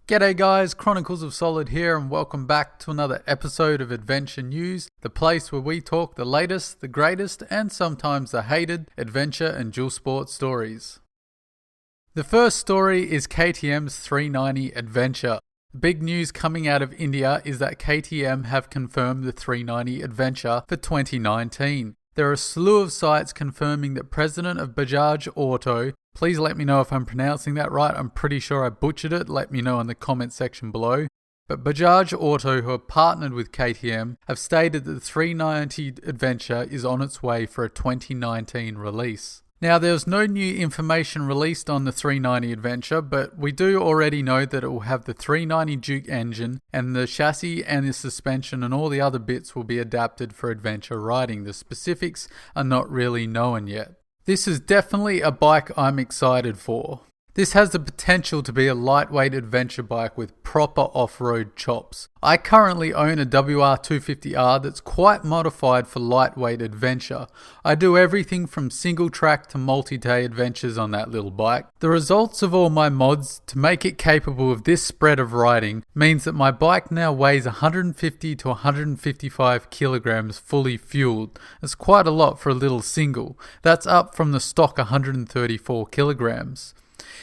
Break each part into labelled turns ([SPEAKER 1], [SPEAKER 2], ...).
[SPEAKER 1] G'day guys, Chronicles of Solid here and welcome back to another episode of Adventure News, the place where we talk the latest, the greatest and sometimes the hated adventure and dual sport stories. The first story is KTM's 390 Adventure. The big news coming out of India is that KTM have confirmed the 390 Adventure for 2019. There are a slew of sites confirming that President of Bajaj Auto, please let me know if I'm pronouncing that right, I'm pretty sure I butchered it, let me know in the comment section below. But Bajaj Auto, who are partnered with KTM, have stated that the 390 Adventure is on its way for a 2019 release. Now, there's no new information released on the 390 Adventure, but we do already know that it will have the 390 Duke engine, and the chassis and the suspension and all the other bits will be adapted for adventure riding. The specifics are not really known yet. This is definitely a bike I'm excited for. This has the potential to be a lightweight adventure bike with proper off-road chops. I currently own a WR250R that's quite modified for lightweight adventure. I do everything from single track to multi-day adventures on that little bike. The results of all my mods to make it capable of this spread of riding means that my bike now weighs 150 to 155 kilograms fully fueled. That's quite a lot for a little single. That's up from the stock 134 kilograms.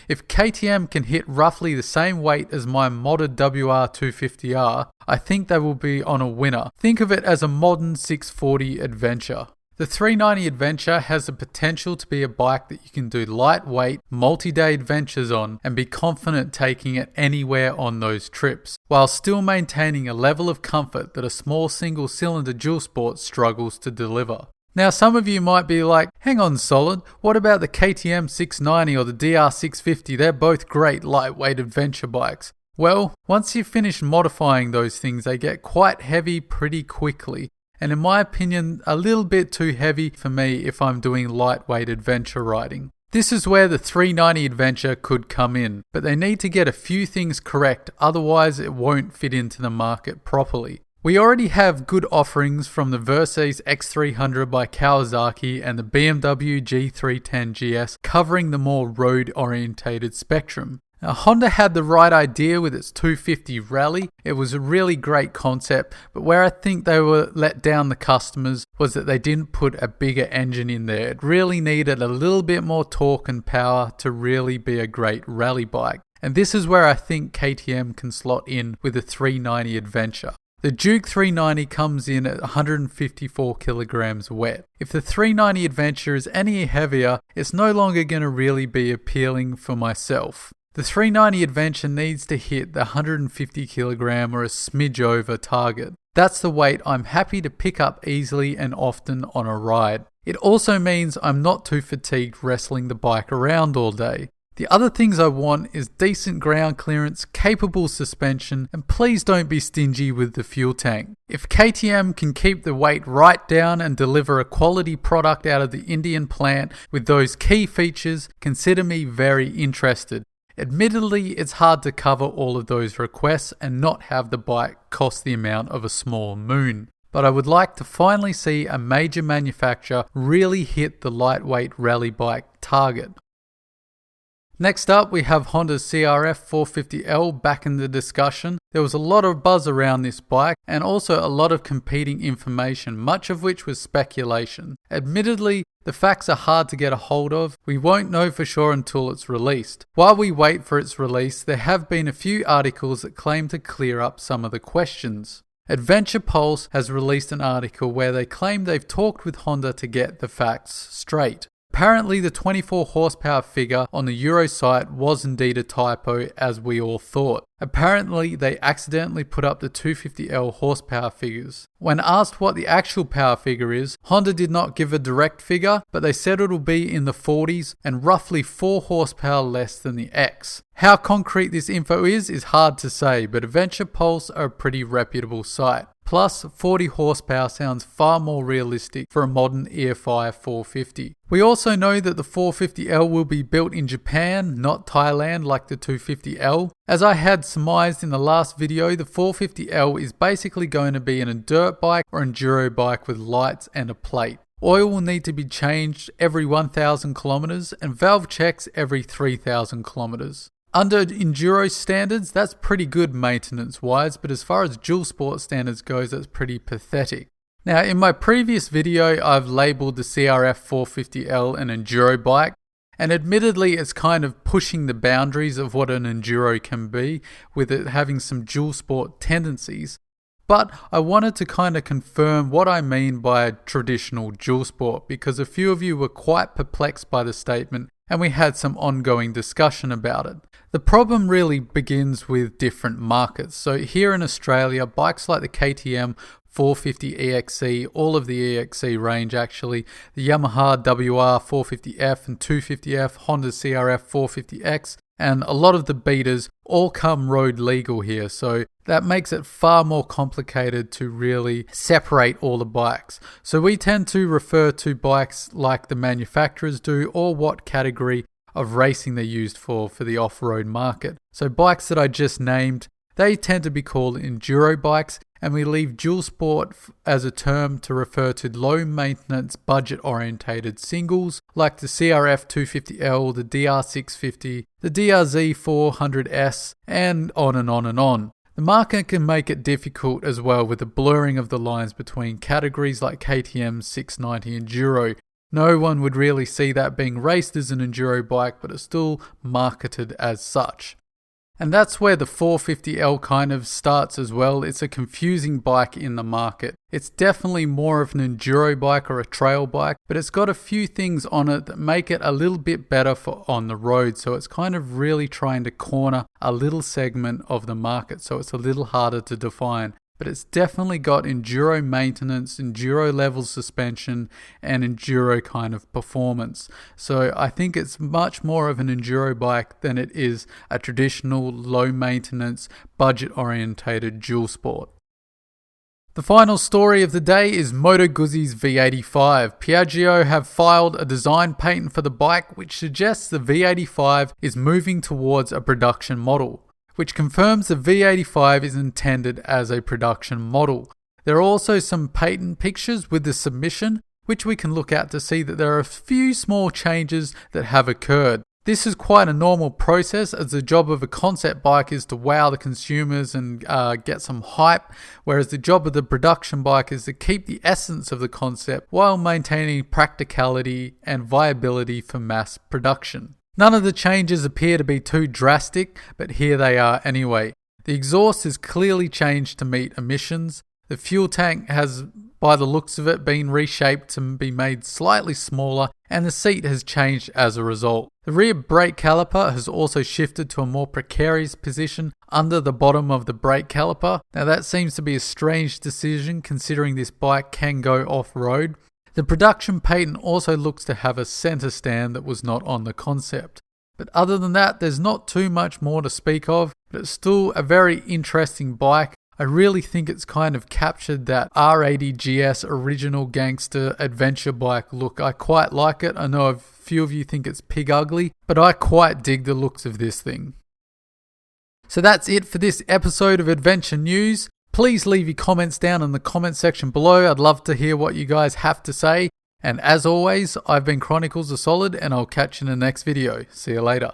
[SPEAKER 1] If KTM can hit roughly the same weight as my modded WR250R, I think they will be on a winner. Think of it as a modern 640 adventure. The 390 Adventure has the potential to be a bike that you can do lightweight, multi-day adventures on and be confident taking it anywhere on those trips, while still maintaining a level of comfort that a small single-cylinder dual sport struggles to deliver. Now, some of you might be like, hang on Solid, what about the KTM 690 or the DR650? They're both great lightweight adventure bikes. Well, once you finish modifying those things, they get quite heavy pretty quickly. And in my opinion, a little bit too heavy for me if I'm doing lightweight adventure riding. This is where the 390 Adventure could come in, but they need to get a few things correct, otherwise it won't fit into the market properly. We already have good offerings from the Versys X300 by Kawasaki and the BMW G310 GS covering the more road-orientated spectrum. Now, Honda had the right idea with its 250 Rally. It was a really great concept, but where I think they were let down the customers was that they didn't put a bigger engine in there. It really needed a little bit more torque and power to really be a great rally bike. And this is where I think KTM can slot in with the 390 Adventure. The Duke 390 comes in at 154 kilograms wet. If the 390 Adventure is any heavier, it's no longer going to really be appealing for myself. The 390 Adventure needs to hit the 150 kilogram or a smidge over target. That's the weight I'm happy to pick up easily and often on a ride. It also means I'm not too fatigued wrestling the bike around all day. The other things I want is decent ground clearance, capable suspension, and please don't be stingy with the fuel tank. If KTM can keep the weight right down and deliver a quality product out of the Indian plant with those key features, consider me very interested. Admittedly, it's hard to cover all of those requests and not have the bike cost the amount of a small moon. But I would like to finally see a major manufacturer really hit the lightweight rally bike target. Next up, we have Honda's CRF450L back in the discussion. There was a lot of buzz around this bike and also a lot of competing information, much of which was speculation. Admittedly, the facts are hard to get a hold of. We won't know for sure until it's released. While we wait for its release, there have been a few articles that claim to clear up some of the questions. Adventure Pulse has released an article where they claim they've talked with Honda to get the facts straight. Apparently, the 24 horsepower figure on the Euro site was indeed a typo, as we all thought. Apparently, they accidentally put up the 250L horsepower figures. When asked what the actual power figure is, Honda did not give a direct figure, but they said it'll be in the 40s and roughly 4 horsepower less than the X. How concrete this info is hard to say, but Adventure Pulse are a pretty reputable site. Plus, 40 horsepower sounds far more realistic for a modern EFI 450. We also know that the 450L will be built in Japan, not Thailand like the 250L. As I had surmised in the last video, the 450L is basically going to be an dirt bike or enduro bike with lights and a plate. Oil will need to be changed every 1,000 kilometers and valve checks every 3,000 kilometers. Under enduro standards, that's pretty good maintenance wise, but as far as dual sport standards goes, that's pretty pathetic. Now, in my previous video, I've labelled the CRF450L an enduro bike, and admittedly it's kind of pushing the boundaries of what an enduro can be, with it having some dual sport tendencies. But I wanted to kind of confirm what I mean by a traditional dual sport, because a few of you were quite perplexed by the statement and we had some ongoing discussion about it. The problem really begins with different markets. So here in Australia, bikes like the KTM 450 EXE, all of the EXE range actually, the Yamaha WR 450F and 250F, Honda CRF 450X, and a lot of the beaters all come road legal here, so that makes it far more complicated to really separate all the bikes. So we tend to refer to bikes like the manufacturers do, or what category of racing they're used for the off-road market. So bikes that I just named, they tend to be called enduro bikes, and we leave dual sport as a term to refer to low maintenance budget orientated singles like the CRF 250L, the DR 650, the DRZ 400S, and on and on and on. The market can make it difficult as well with the blurring of the lines between categories like KTM 690 Enduro. No one would really see that being raced as an enduro bike, but it's still marketed as such. And that's where the 450L kind of starts as well. It's a confusing bike in the market. It's definitely more of an enduro bike or a trail bike, but it's got a few things on it that make it a little bit better for on the road. So it's kind of really trying to corner a little segment of the market. So it's a little harder to define. But it's definitely got enduro maintenance, enduro level suspension, and enduro kind of performance. So I think it's much more of an enduro bike than it is a traditional low maintenance, budget orientated dual sport. The final story of the day is Moto Guzzi's V85. Piaggio have filed a design patent for the bike, which suggests the V85 is moving towards a production model, which confirms the V85 is intended as a production model. There are also some patent pictures with the submission, which we can look at to see that there are a few small changes that have occurred. This is quite a normal process, as the job of a concept bike is to wow the consumers and get some hype, whereas the job of the production bike is to keep the essence of the concept while maintaining practicality and viability for mass production. None of the changes appear to be too drastic, but here they are anyway. The exhaust is clearly changed to meet emissions. The fuel tank has, by the looks of it, been reshaped to be made slightly smaller, and the seat has changed as a result. The rear brake caliper has also shifted to a more precarious position under the bottom of the brake caliper. Now that seems to be a strange decision considering this bike can go off-road. The production patent also looks to have a center stand that was not on the concept. But other than that, there's not too much more to speak of, but it's still a very interesting bike. I really think it's kind of captured that R80GS original gangster adventure bike look. I quite like it. I know a few of you think it's pig ugly, but I quite dig the looks of this thing. So that's it for this episode of Adventure News. Please leave your comments down in the comment section below. I'd love to hear what you guys have to say. And as always, I've been Chronicles of Solid, and I'll catch you in the next video. See you later.